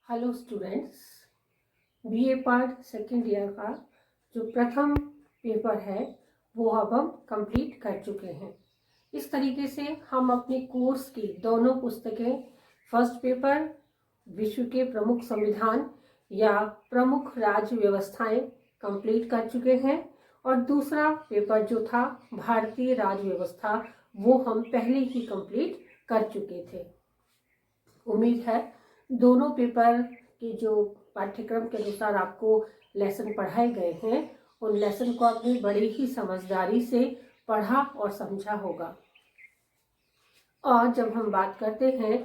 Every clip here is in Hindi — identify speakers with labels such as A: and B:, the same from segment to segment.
A: Hello students, BA part second year का जो प्रथम पेपर है वो अब हम कंप्लीट कर चुके हैं। इस तरीके से हम अपने कोर्स की दोनों पुस्तकें, फर्स्ट पेपर विश्व के प्रमुख संविधान या प्रमुख राज्य व्यवस्थाएं कंप्लीट कर चुके हैं और दूसरा पेपर जो था भारतीय राज्य व्यवस्था वो हम पहले ही कंप्लीट कर चुके थे। उम्मीद है दोनों पेपर के जो पाठ्यक्रम के अनुसार आपको लेसन पढ़ाए गए हैं उन लेसन को आपने बड़ी ही समझदारी से पढ़ा और समझा होगा। और जब हम बात करते हैं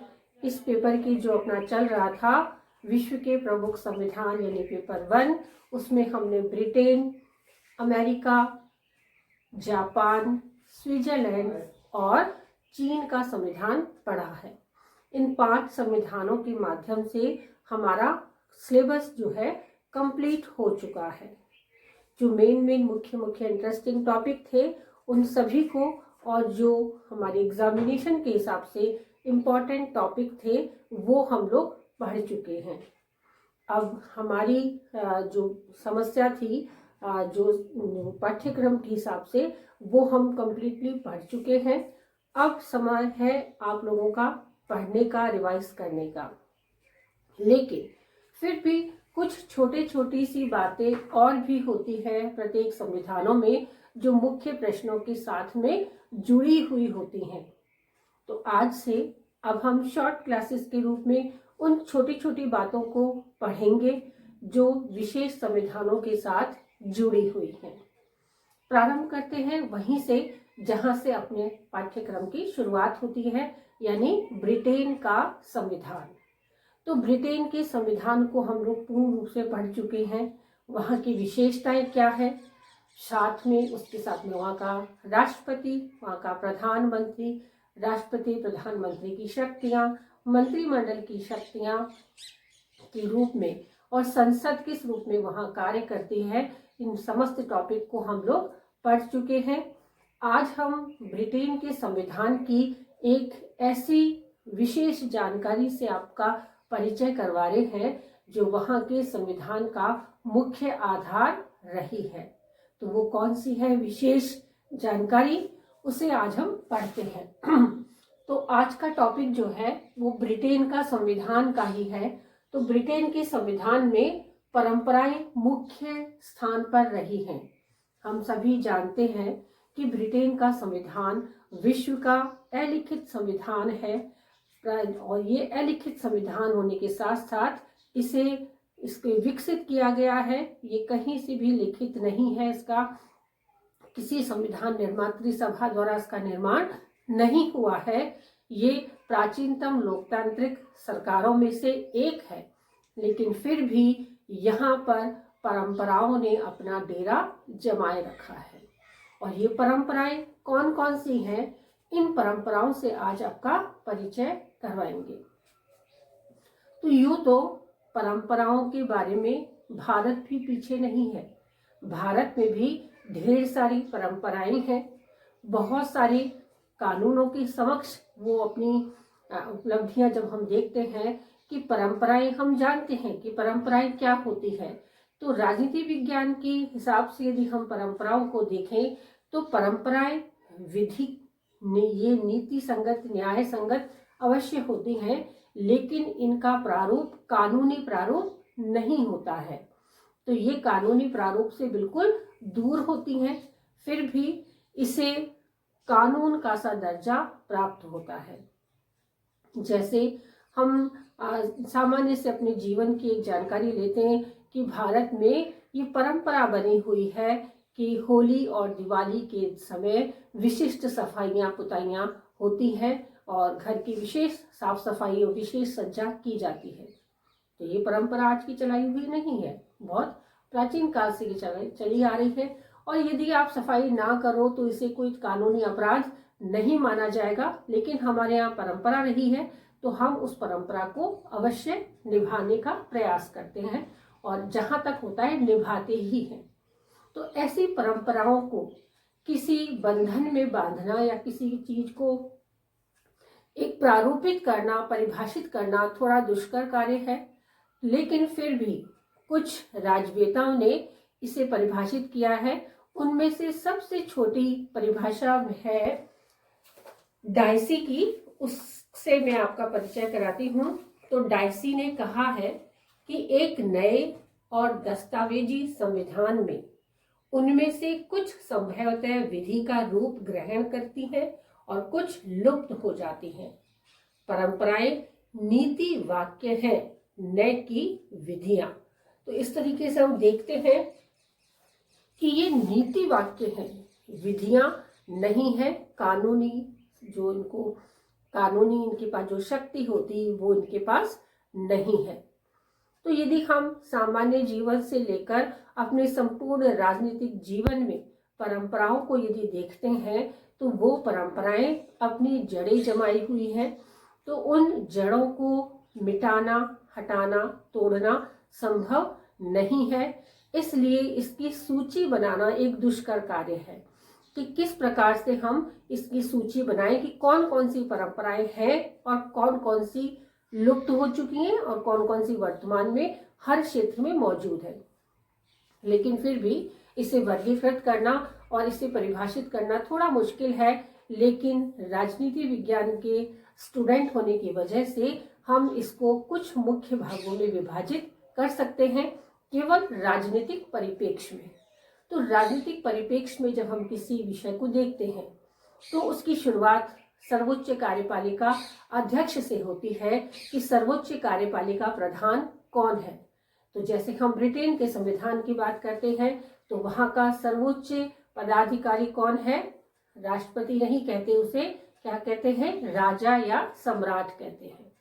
A: इस पेपर की जो अपना चल रहा था विश्व के प्रमुख संविधान यानी पेपर 1, उसमें हमने ब्रिटेन, अमेरिका, जापान, स्विट्जरलैंड और चीन का संविधान पढ़ा है। इन 5 संविधानों के माध्यम से हमारा सिलेबस जो है कंप्लीट हो चुका है। जो मेन मुख्य इंटरेस्टिंग टॉपिक थे उन सभी को और जो हमारे एग्जामिनेशन के हिसाब से इम्पॉर्टेंट टॉपिक थे वो हम लोग पढ़ चुके हैं। अब हमारी जो समस्या थी जो पाठ्यक्रम के हिसाब से वो हम कंप्लीटली पढ़ चुके हैं। अब समय है आप लोगों का पढ़ने का, रिवाइज करने का। लेकिन फिर भी कुछ छोटी सी बातें और भी होती है प्रत्येक संविधानों में जो मुख्य प्रश्नों के साथ में जुड़ी हुई होती हैं। तो आज से अब हम शॉर्ट क्लासेस के रूप में उन छोटी बातों को पढ़ेंगे जो विशेष संविधानों के साथ जुड़ी हुई हैं। प्रारंभ करते हैं वहीं से जहां से अपने पाठ्यक्रम की शुरुआत होती है, यानी ब्रिटेन का संविधान। तो ब्रिटेन के संविधान को हम लोग पूर्ण रूप से पढ़ चुके हैं। वहाँ की विशेषताएं क्या है, साथ में उसके साथ में वहाँ का राष्ट्रपति, वहाँ का प्रधानमंत्री, राष्ट्रपति प्रधानमंत्री की शक्तियाँ, मंत्रिमंडल की शक्तियाँ के रूप में और संसद किस रूप में वहाँ कार्य करती है, इन समस्त टॉपिक को हम लोग पढ़ चुके हैं। आज हम ब्रिटेन के संविधान की एक ऐसी विशेष जानकारी से आपका परिचय करवा रहे हैं जो वहाँ के संविधान का मुख्य आधार रही है। तो वो कौन सी है विशेष जानकारी, उसे आज हम पढ़ते हैं। तो आज का टॉपिक जो है वो ब्रिटेन का संविधान का ही है। तो ब्रिटेन के संविधान में परंपराएं मुख्य स्थान पर रही हैं। हम सभी जानते हैं कि ब्रिटेन का संविधान विश्व का अलिखित संविधान है और ये अलिखित संविधान होने के साथ साथ इसके विकसित किया गया है। ये कहीं से भी लिखित नहीं है, इसका किसी संविधान निर्मात्री सभा द्वारा इसका निर्माण नहीं हुआ है। ये प्राचीनतम लोकतांत्रिक सरकारों में से एक है, लेकिन फिर भी यहाँ पर परंपराओं ने अपना डेरा जमाए रखा है। और ये परंपराएं कौन कौन सी हैं, इन परंपराओं से आज आपका परिचय करवाएंगे। तो यूं तो परंपराओं के बारे में भारत भी पीछे नहीं है। भारत में भी ढेर सारी परंपराएं हैं। बहुत सारे कानूनों के समक्ष वो अपनी उपलब्धियां जब हम देखते हैं कि परंपराएं, हम जानते हैं कि परंपराएं क्या होती है। तो राजनीति विज्ञान के हिसाब से यदि हम परंपराओं को देखें तो परंपराएं विधि ये नीति संगत, न्याय संगत अवश्य होती हैं, लेकिन इनका प्रारूप कानूनी प्रारूप नहीं होता है। तो ये कानूनी प्रारूप से बिल्कुल दूर होती हैं, फिर भी इसे कानून का सा दर्जा प्राप्त होता है। जैसे हम सामान्य से अपने जीवन की एक जानकारी लेते हैं कि भारत में ये परंपरा बनी हुई है कि होली और दिवाली के समय विशिष्ट सफाइयाँ पुताइयाँ होती हैं और घर की विशेष साफ सफाई और विशेष सज्जा की जाती है। तो ये परंपरा आज की चलाई हुई नहीं है, बहुत प्राचीन काल से चली आ रही है। और यदि आप सफाई ना करो तो इसे कोई कानूनी अपराध नहीं माना जाएगा, लेकिन हमारे यहाँ परंपरा रही है तो हम उस परंपरा को अवश्य निभाने का प्रयास करते हैं और जहाँ तक होता है निभाते ही हैं। तो ऐसी परंपराओं को किसी बंधन में बांधना या किसी चीज को एक प्रारूपित करना, परिभाषित करना थोड़ा दुष्कर कार्य है। लेकिन फिर भी कुछ राजवेताओं ने इसे परिभाषित किया है। उनमें से सबसे छोटी परिभाषा है डायसी की, उससे मैं आपका परिचय कराती हूँ। तो डायसी ने कहा है कि एक नए और दस्तावेजी संविधान में उनमें से कुछ संभवतः विधि का रूप ग्रहण करती हैं और कुछ लुप्त हो जाती हैं। परंपराएं नीति वाक्य हैं, न कि विधियां। तो इस तरीके से हम देखते हैं कि ये नीति वाक्य हैं, विधियां नहीं है। कानूनी जो इनको कानूनी इनके पास जो शक्ति होती है वो इनके पास नहीं है। तो यदि हम सामान्य जीवन से लेकर अपने संपूर्ण राजनीतिक जीवन में परंपराओं को यदि देखते हैं तो वो परंपराएं अपनी जड़ें जमाई हुई हैं। तो उन जड़ों को मिटाना, हटाना, तोड़ना संभव नहीं है। इसलिए इसकी सूची बनाना एक दुष्कर कार्य है कि किस प्रकार से हम इसकी सूची बनाएं कि कौन कौन सी परंपराएं हैं और कौन कौन सी लुप्त हो चुकी हैं और कौन कौन सी वर्तमान में हर क्षेत्र में मौजूद है। लेकिन फिर भी इसे वर्गीकृत करना और इसे परिभाषित करना थोड़ा मुश्किल है। लेकिन राजनीति विज्ञान के स्टूडेंट होने की वजह से हम इसको कुछ मुख्य भागों में विभाजित कर सकते हैं केवल राजनीतिक परिप्रेक्ष्य में। तो राजनीतिक परिप्रेक्ष्य में जब हम किसी विषय को देखते हैं तो उसकी शुरुआत सर्वोच्च कार्यपालिका अध्यक्ष से होती है कि सर्वोच्च कार्यपालिका प्रधान कौन है। तो जैसे हम ब्रिटेन के संविधान की बात करते हैं तो वहां का सर्वोच्च पदाधिकारी कौन है? राष्ट्रपति नहीं कहते उसे, क्या कहते हैं? राजा या सम्राट कहते हैं।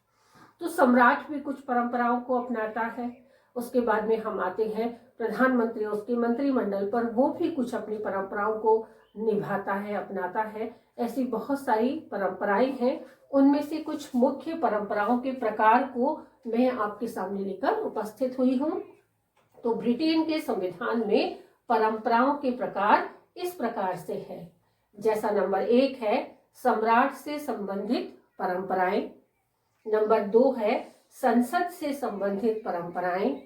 A: तो सम्राट भी कुछ परंपराओं को अपनाता है। उसके बाद में हम आते हैं प्रधानमंत्री, उसके मंत्रिमंडल पर, वो भी कुछ अपनी परंपराओं को निभाता है, अपनाता है। ऐसी बहुत सारी परंपराएं हैं। उनमें से कुछ मुख्य परंपराओं के प्रकार को मैं आपके सामने लेकर उपस्थित हुई हूँ। तो ब्रिटेन के संविधान में परंपराओं के प्रकार इस प्रकार से है। जैसा नंबर 1 है सम्राट से संबंधित परंपराएं, नंबर 2 है संसद से संबंधित परंपराएं,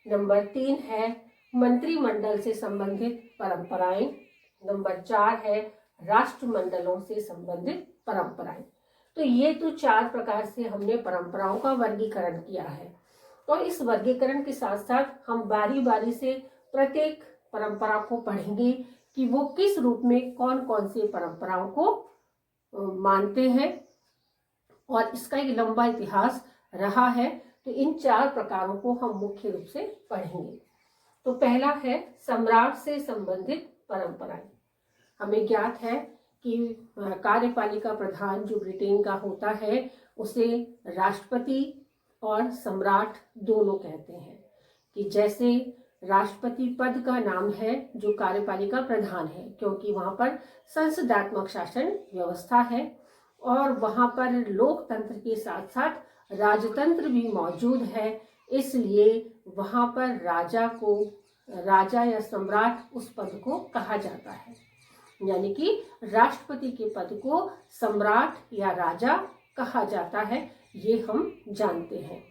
A: नंबर 3 है मंत्रिमंडल से संबंधित परंपराएं, नंबर 4 है राष्ट्रमंडलों से संबंधित परंपराएं। तो ये तो 4 प्रकार से हमने परंपराओं का वर्गीकरण किया है। और इस वर्गीकरण के साथ साथ हम बारी बारी से प्रत्येक परंपरा को पढ़ेंगे कि वो किस रूप में कौन कौन सी परंपराओं को मानते हैं और इसका एक लंबा इतिहास रहा है। तो इन 4 प्रकारों को हम मुख्य रूप से पढ़ेंगे। तो पहला है सम्राट से संबंधित परंपराएं। हमें ज्ञात है कि कार्यपालिका प्रधान जो ब्रिटेन का होता है उसे राष्ट्रपति और सम्राट दोनों कहते हैं। कि जैसे राष्ट्रपति पद का नाम है जो कार्यपालिका प्रधान है, क्योंकि वहां पर संसदात्मक शासन व्यवस्था है और वहां पर लोकतंत्र के साथ साथ राजतंत्र भी मौजूद है। इसलिए वहां पर राजा या सम्राट उस पद को कहा जाता है। यानी कि राष्ट्रपति के पद को सम्राट या राजा कहा जाता है, ये हम जानते हैं।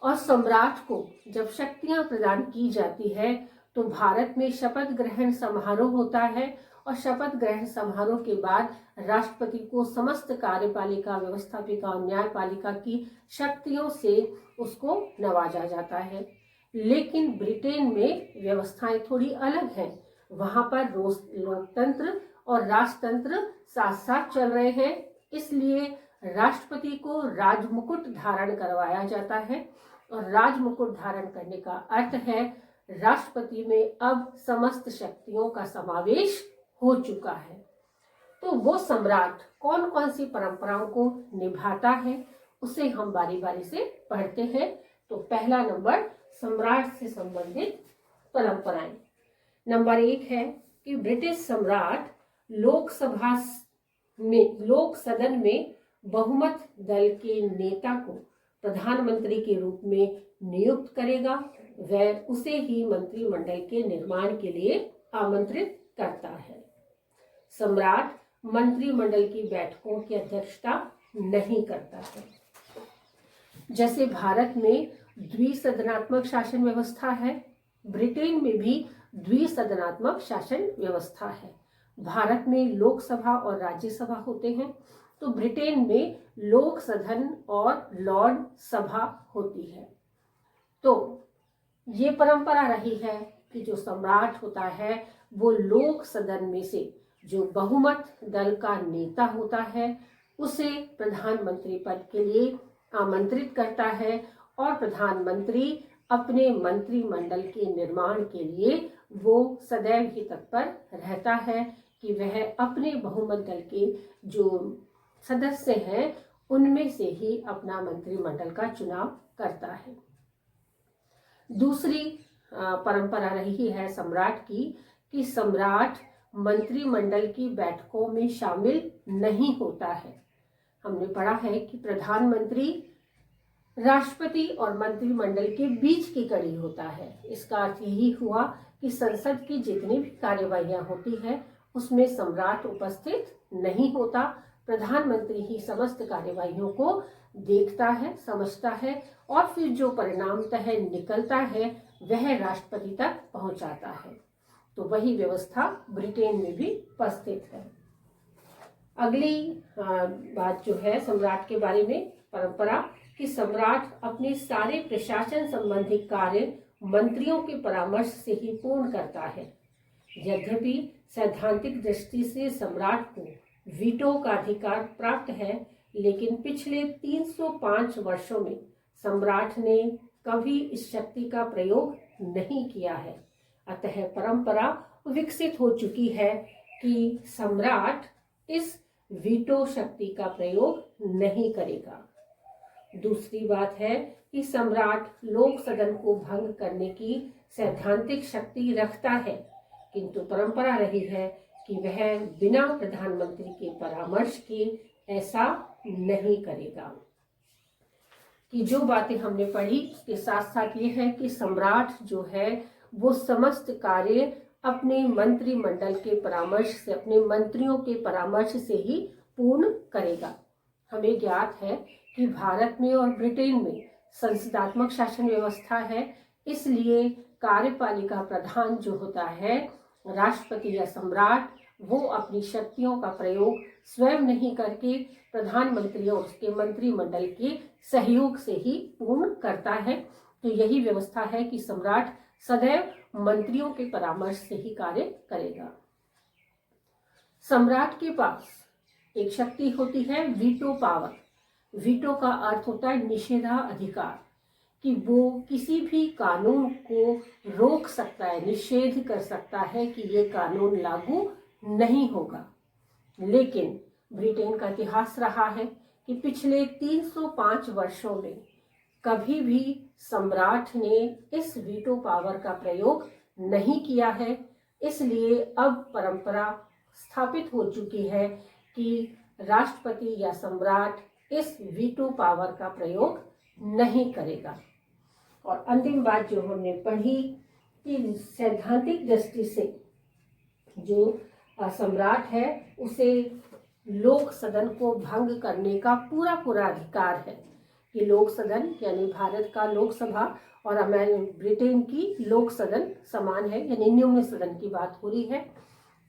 A: और सम्राट को जब शक्तियां प्रदान की जाती है तो भारत में शपथ ग्रहण समारोह होता है और शपथ ग्रहण समारोह के बाद राष्ट्रपति को समस्त कार्यपालिका, व्यवस्थापिका और न्यायपालिका की शक्तियों से उसको नवाजा जाता है। लेकिन ब्रिटेन में व्यवस्थाएं थोड़ी अलग हैं। वहां पर लोकतंत्र और राजतंत्र साथ साथ चल रहे हैं। इसलिए राष्ट्रपति को राजमुकुट धारण करवाया जाता है और राजमुकुट धारण करने का अर्थ है राष्ट्रपति में अब समस्त शक्तियों का समावेश हो चुका है। तो वो सम्राट कौन कौन सी परंपराओं को निभाता है उसे हम बारी बारी से पढ़ते हैं। तो पहला नंबर सम्राट से संबंधित परंपराएं। नंबर 1 है कि ब्रिटिश सम्राट लोक सदन में बहुमत दल के नेता को प्रधानमंत्री के रूप में नियुक्त करेगा। वह उसे ही मंत्रिमंडल के निर्माण के लिए आमंत्रित करता है। सम्राट मंत्रिमंडल की बैठकों की अध्यक्षता नहीं करता है। जैसे भारत में द्विसदनात्मक शासन व्यवस्था है, ब्रिटेन में भी द्विसदनात्मक शासन व्यवस्था है। भारत में लोकसभा और राज्यसभा होते हैं, तो ब्रिटेन में लोक सदन और लॉर्ड सभा होती है। तो ये परंपरा रही है कि जो सम्राट होता है वो लोक सदन में से जो बहुमत दल का नेता होता है उसे प्रधानमंत्री पद के लिए आमंत्रित करता है और प्रधानमंत्री अपने मंत्रिमंडल के निर्माण के लिए वो सदैव ही तत्पर रहता है कि वह अपने बहुमत दल के जो सदस्य हैं उनमें से ही अपना मंत्रिमंडल का चुनाव करता है। दूसरी परंपरा रही है सम्राट की कि सम्राट मंत्रिमंडल की बैठकों में शामिल नहीं होता है। हमने पढ़ा है कि प्रधानमंत्री राष्ट्रपति और मंत्रिमंडल के बीच की कड़ी होता है। इसका अर्थ यही हुआ कि संसद की जितनी भी कार्यवाहियां होती है उसमें सम्राट उपस्थित नहीं होता। प्रधानमंत्री ही समस्त कार्यवाहियों को देखता है, समझता है और फिर जो परिणामतः निकलता है वह राष्ट्रपति तक पहुंचाता है। तो वही व्यवस्था ब्रिटेन में भी उपस्थित है। अगली बात जो है सम्राट के बारे में परंपरा कि सम्राट अपने सारे प्रशासन संबंधी कार्य मंत्रियों के परामर्श से ही पूर्ण करता है। यद्यपि सैद्धांतिक दृष्टि से सम्राट को वीटो का अधिकार प्राप्त है, लेकिन पिछले 305 वर्षों में सम्राट ने कभी इस शक्ति का प्रयोग नहीं किया है। अतः परंपरा विकसित हो चुकी है कि सम्राट इस वीटो शक्ति का प्रयोग नहीं करेगा। दूसरी बात है कि सम्राट लोक सदन को भंग करने की सैद्धांतिक शक्ति रखता है, किंतु परंपरा रही है कि वह बिना प्रधानमंत्री के परामर्श के ऐसा नहीं करेगा। कि जो बातें हमने पढ़ी उसके साथ साथ ये है कि सम्राट जो है वो समस्त कार्य अपने मंत्रिमंडल के परामर्श से, अपने मंत्रियों के परामर्श से ही पूर्ण करेगा। हमें ज्ञात है कि भारत में और ब्रिटेन में संसदात्मक शासन व्यवस्था है, इसलिए कार्यपालिका प्रधान जो होता है राष्ट्रपति या सम्राट वो अपनी शक्तियों का प्रयोग स्वयं नहीं करके प्रधानमंत्री और उसके मंत्रिमंडल के सहयोग से ही पूर्ण करता है। तो यही व्यवस्था है कि सम्राट सदैव मंत्रियों के परामर्श से ही कार्य करेगा। सम्राट के पास एक शक्ति होती है वीटो पावर। वीटो का अर्थ होता है निषेधाधिकार, कि वो किसी भी कानून को रोक सकता है, निषेध कर सकता है कि ये कानून लागू नहीं होगा। लेकिन ब्रिटेन का इतिहास रहा है कि पिछले 305 वर्षों में कभी भी सम्राट ने इस वीटो पावर का प्रयोग नहीं किया है। इसलिए अब परंपरा स्थापित हो चुकी है कि राष्ट्रपति या सम्राट इस वीटो पावर का प्रयोग नहीं करेगा। और अंतिम बात जो हमने पढ़ी कि सैद्धांतिक दृष्टि से जो सम्राट है उसे लोक सदन को भंग करने का पूरा अधिकार है। कि लोक सदन यानी भारत का लोकसभा और ब्रिटेन की लोक सदन समान है, यानी निम्न सदन की बात हो रही है।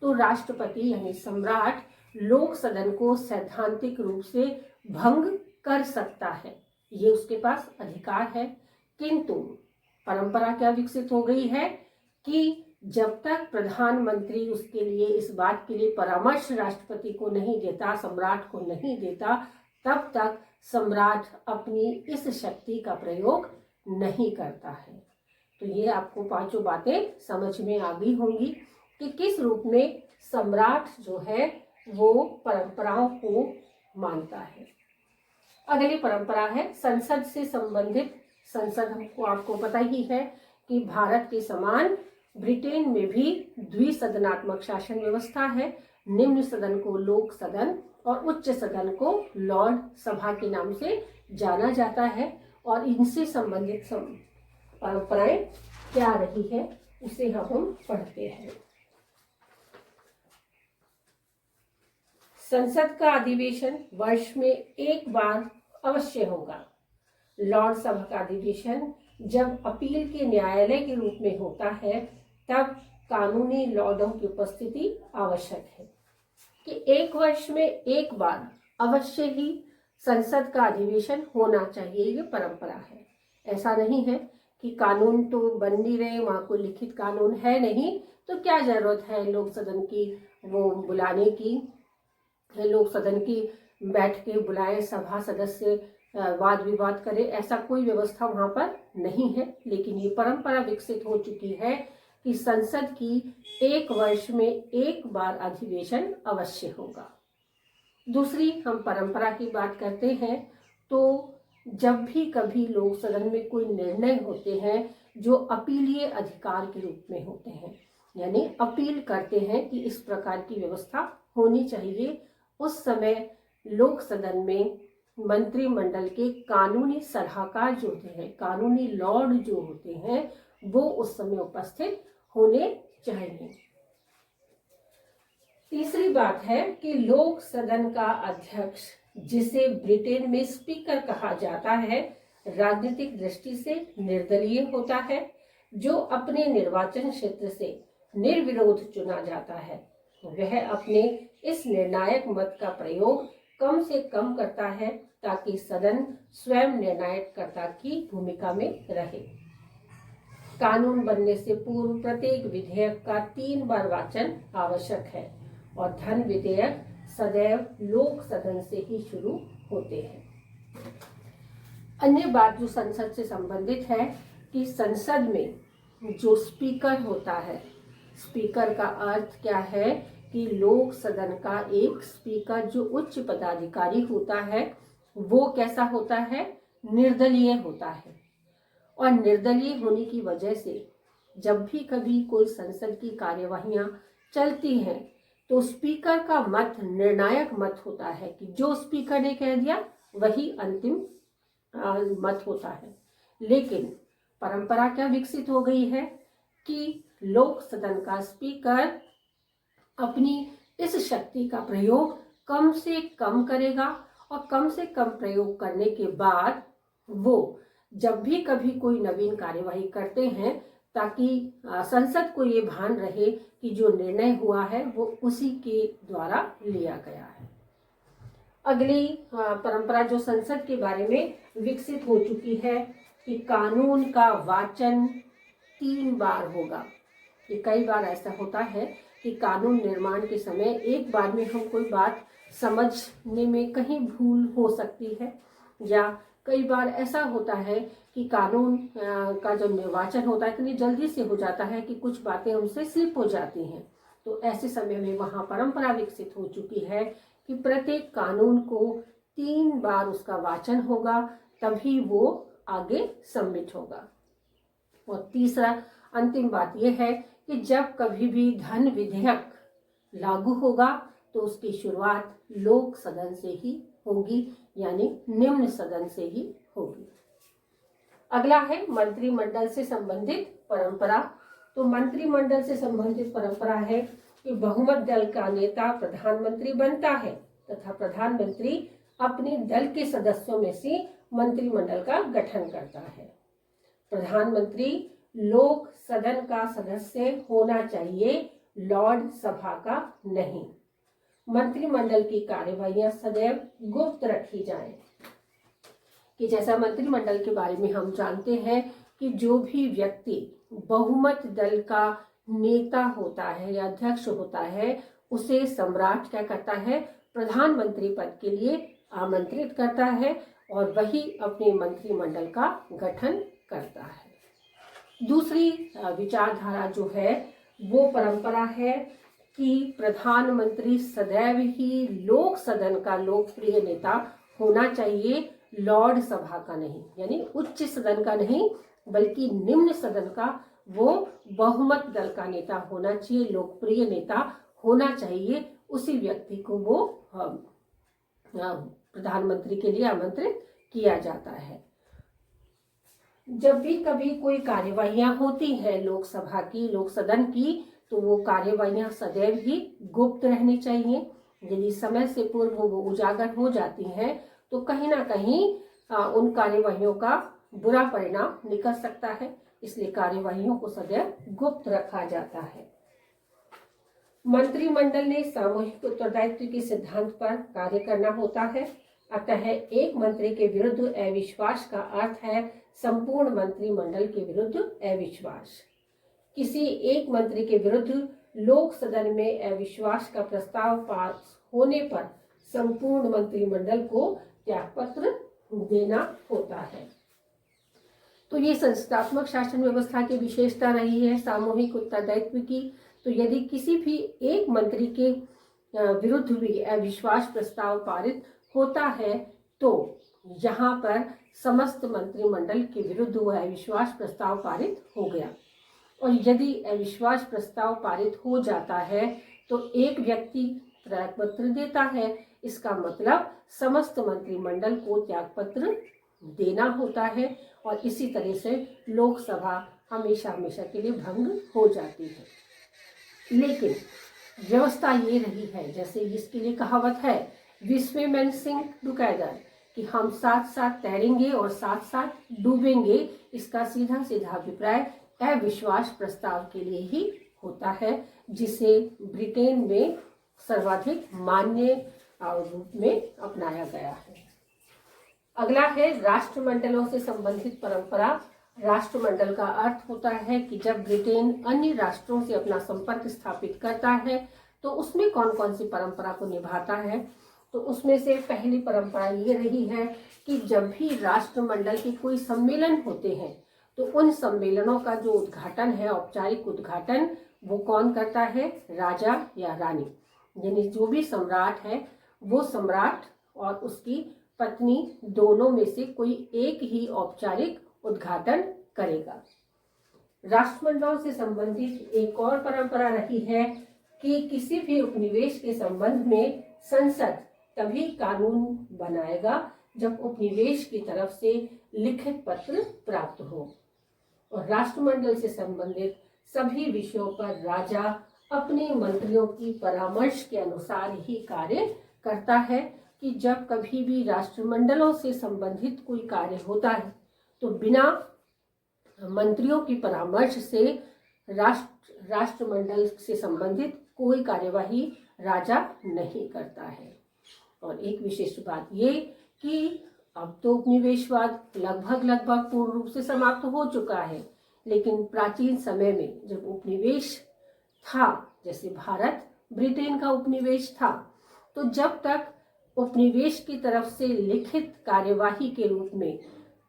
A: तो राष्ट्रपति यानी सम्राट लोक सदन को सैद्धांतिक रूप से भंग कर सकता है, ये उसके पास अधिकार है। किंतु परंपरा क्या विकसित हो गई है कि जब तक प्रधानमंत्री उसके लिए इस बात के लिए परामर्श राष्ट्रपति को नहीं देता, सम्राट को नहीं देता, तब तक सम्राट अपनी इस शक्ति का प्रयोग नहीं करता है। तो ये आपको पांचों बातें समझ में आ गई होंगी कि किस रूप में सम्राट जो है वो परंपराओं को मानता है। अगली परंपरा है संसद से संबंधित। संसद हमको आपको पता ही है कि भारत के समान ब्रिटेन में भी द्विसदनात्मक शासन व्यवस्था है। निम्न सदन को लोक सदन और उच्च सदन को लॉर्ड सभा के नाम से जाना जाता है। और इनसे संबंधित परंपराएं क्या रही है उसे हम पढ़ते हैं। संसद का अधिवेशन वर्ष में एक बार अवश्य होगा। लॉर्ड सभा का अधिवेशन जब अपील के न्यायालय के रूप में होता है तब कानूनी लॉर्डों की उपस्थिति आवश्यक है कि 1 वर्ष में एक बार अवश्य ही संसद का अधिवेशन होना चाहिए। ये परंपरा है। ऐसा नहीं है कि कानून तो बन नहीं रहे, वहाँ कोई लिखित कानून है नहीं, तो क्या जरूरत है लोक सदन की वो बुलाने की, लोक सदन की बैठ के बुलाए, सभा सदस्य वाद विवाद करे, ऐसा कोई व्यवस्था वहाँ पर नहीं है। लेकिन ये परंपरा विकसित हो चुकी है कि संसद की 1 वर्ष में एक बार अधिवेशन अवश्य होगा। दूसरी हम परंपरा की बात करते हैं तो जब भी कभी लोक सदन में कोई निर्णय होते हैं जो अपीलीय अधिकार के रूप में होते हैं, यानी अपील करते हैं कि इस प्रकार की व्यवस्था होनी चाहिए, उस समय लोक सदन में मंत्रिमंडल के कानूनी सलाहकार जो होते हैं, कानूनी लॉर्ड जो होते हैं, वो उस समय उपस्थित होने चाहिए। तीसरी बात है कि लोक सदन का अध्यक्ष, जिसे ब्रिटेन में स्पीकर कहा जाता है, राजनीतिक दृष्टि से निर्दलीय होता है, जो अपने निर्वाचन क्षेत्र से निर्विरोध चुना जाता है। वह अपने इस निर्णायक मत का प्रयोग कम से कम करता है ताकि सदन स्वयं निर्णायककर्ता की भूमिका में रहे। कानून बनने से पूर्व प्रत्येक विधेयक का 3 बार वाचन आवश्यक है और धन विधेयक सदैव लोक सदन से ही शुरू होते हैं। अन्य बात जो संसद से संबंधित है कि संसद में जो स्पीकर होता है, स्पीकर का अर्थ क्या है कि लोक सदन का एक स्पीकर जो उच्च पदाधिकारी होता है वो कैसा होता है, निर्दलीय होता है। और निर्दलीय होने की वजह से जब भी कभी कोई संसद की कार्यवाहियां चलती हैं तो स्पीकर का मत निर्णायक मत होता है कि जो स्पीकर ने कह दिया वही अंतिम मत होता है। लेकिन परंपरा क्या विकसित हो गई है कि लोक सदन का स्पीकर अपनी इस शक्ति का प्रयोग कम से कम करेगा और कम से कम प्रयोग करने के बाद वो जब भी कभी कोई नवीन कार्यवाही करते हैं ताकि संसद को ये भान रहे कि जो निर्णय हुआ है वो उसी के द्वारा लिया गया है। अगली परंपरा जो संसद के बारे में विकसित हो चुकी है कि कानून का वाचन 3 बार होगा। कि कई बार ऐसा होता है कि कानून निर्माण के समय एक बार में हम कोई बात समझने में कहीं भूल हो सकती है, या कई बार ऐसा होता है कि कानून का जो निर्वाचन होता है इतनी जल्दी से हो जाता है कि कुछ बातें हमसे स्लिप हो जाती हैं। तो ऐसे समय में वहाँ परंपरा विकसित हो चुकी है कि प्रत्येक कानून को 3 बार उसका वाचन होगा, तभी वो आगे सबमिट होगा। और तीसरा अंतिम बात यह है कि जब कभी भी धन विधेयक लागू होगा तो उसकी शुरुआत लोक सदन से ही होगी, यानी निम्न सदन से ही होगी। अगला है मंत्रिमंडल से संबंधित परंपरा। तो मंत्रिमंडल से संबंधित परंपरा है कि बहुमत दल का नेता प्रधानमंत्री बनता है तथा प्रधानमंत्री अपने दल के सदस्यों में से मंत्रिमंडल का गठन करता है। प्रधानमंत्री लोक सदन का सदस्य होना चाहिए, लॉर्ड सभा का नहीं। मंत्रिमंडल की कार्यवाहियां सदैव गुप्त रखी जाएं। कि जैसा मंत्रिमंडल के बारे में हम जानते हैं कि जो भी व्यक्ति बहुमत दल का नेता होता है या अध्यक्ष होता है उसे सम्राट क्या करता है, प्रधानमंत्री पद के लिए आमंत्रित करता है और वही अपने मंत्रिमंडल का गठन करता है। दूसरी विचारधारा जो है वो परंपरा है कि प्रधानमंत्री सदैव ही लोक सदन का लोकप्रिय नेता होना चाहिए, लॉर्ड सभा का नहीं, यानी उच्च सदन का नहीं बल्कि निम्न सदन का वो बहुमत दल का नेता होना चाहिए, लोकप्रिय नेता होना चाहिए। उसी व्यक्ति को वो प्रधानमंत्री के लिए आमंत्रित किया जाता है। जब भी कभी कोई कार्यवाहियां होती है लोकसभा की, लोक सदन की, तो वो कार्यवाहियां सदैव ही गुप्त रहनी चाहिए। यदि समय से पूर्व वो उजागर हो जाती हैं तो कहीं ना कहीं उन कार्यवाहियों का बुरा परिणाम निकल सकता है, इसलिए कार्यवाहियों को सदैव गुप्त रखा जाता है। मंत्रिमंडल ने सामूहिक उत्तरदायित्व के सिद्धांत पर कार्य करना होता है, अतः एक मंत्री के विरुद्ध अविश्वास का अर्थ है संपूर्ण मंत्रिमंडल के विरुद्ध अविश्वास। किसी एक मंत्री के विरुद्ध लोक सदन में अविश्वास का प्रस्ताव पास होने पर संपूर्ण मंत्रिमंडल को त्यागपत्र देना होता है। तो ये संस्थात्मक शासन व्यवस्था की विशेषता रही है सामूहिक उत्तरदायित्व की। तो यदि किसी भी एक मंत्री के विरुद्ध भी अविश्वास प्रस्ताव पारित होता है तो यहाँ पर समस्त मंत्रिमंडल के विरुद्ध वह अविश्वास प्रस्ताव पारित हो गया। और यदि अविश्वास प्रस्ताव पारित हो जाता है तो एक व्यक्ति त्यागपत्र देता है, इसका मतलब समस्त मंत्रिमंडल को त्यागपत्र देना होता है और इसी तरह से लोकसभा हमेशा हमेशा के लिए भंग हो जाती है। लेकिन व्यवस्था ये रही है, जैसे इसके लिए कहावत है we swim and sink together, कि हम साथ साथ तैरेंगे और साथ साथ डूबेंगे। इसका सीधा सीधा अभिप्राय अविश्वास प्रस्ताव के लिए ही होता है, जिसे ब्रिटेन में सर्वाधिक मान्य रूप में अपनाया गया है। अगला है राष्ट्रमंडलों से संबंधित परंपरा। राष्ट्रमंडल का अर्थ होता है कि जब ब्रिटेन अन्य राष्ट्रों से अपना संपर्क स्थापित करता है तो उसमें कौन कौन सी परंपरा को निभाता है। तो उसमें से पहली परंपरा ये रही है कि जब भी राष्ट्रमंडल के कोई सम्मेलन होते हैं तो उन सम्मेलनों का जो उद्घाटन है, औपचारिक उद्घाटन, वो कौन करता है, राजा या रानी, यानी जो भी सम्राट है वो सम्राट और उसकी पत्नी दोनों में से कोई एक ही औपचारिक उद्घाटन करेगा। राष्ट्रमंडलों से संबंधित एक और परंपरा रही है कि किसी भी उपनिवेश के संबंध में संसद तभी कानून बनाएगा जब उपनिवेश की तरफ से लिखित पत्र प्राप्त हो। और राष्ट्रमंडल से संबंधित सभी विषयों पर राजा अपने मंत्रियों की परामर्श के अनुसार ही कार्य करता है, कि जब कभी भी राष्ट्रमंडलों से संबंधित कोई कार्य होता है तो बिना मंत्रियों की परामर्श से राष्ट्रमंडल से संबंधित कोई कार्यवाही राजा नहीं करता है। और एक विशिष्ट बात ये कि अब तो उपनिवेशवाद लगभग पूर्ण रूप से समाप्त हो चुका है, लेकिन प्राचीन समय में जब उपनिवेश था, जैसे भारत ब्रिटेन का उपनिवेश था, तो जब तक उपनिवेश की तरफ से लिखित कार्यवाही के रूप में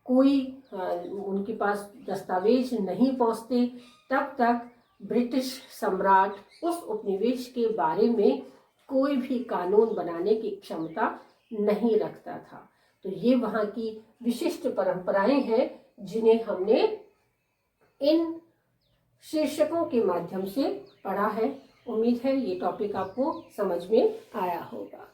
A: कोई उनके पास दस्तावेज नहीं पहुंचते, तब तक ब्रिटिश सम्राट उस उपनिवेश के बारे में कोई भी कानून बनाने की क्षमता नहीं रखता था। तो ये वहाँ की विशिष्ट परंपराएं हैं जिन्हें हमने इन शीर्षकों के माध्यम से पढ़ा है। उम्मीद है ये टॉपिक आपको समझ में आया होगा।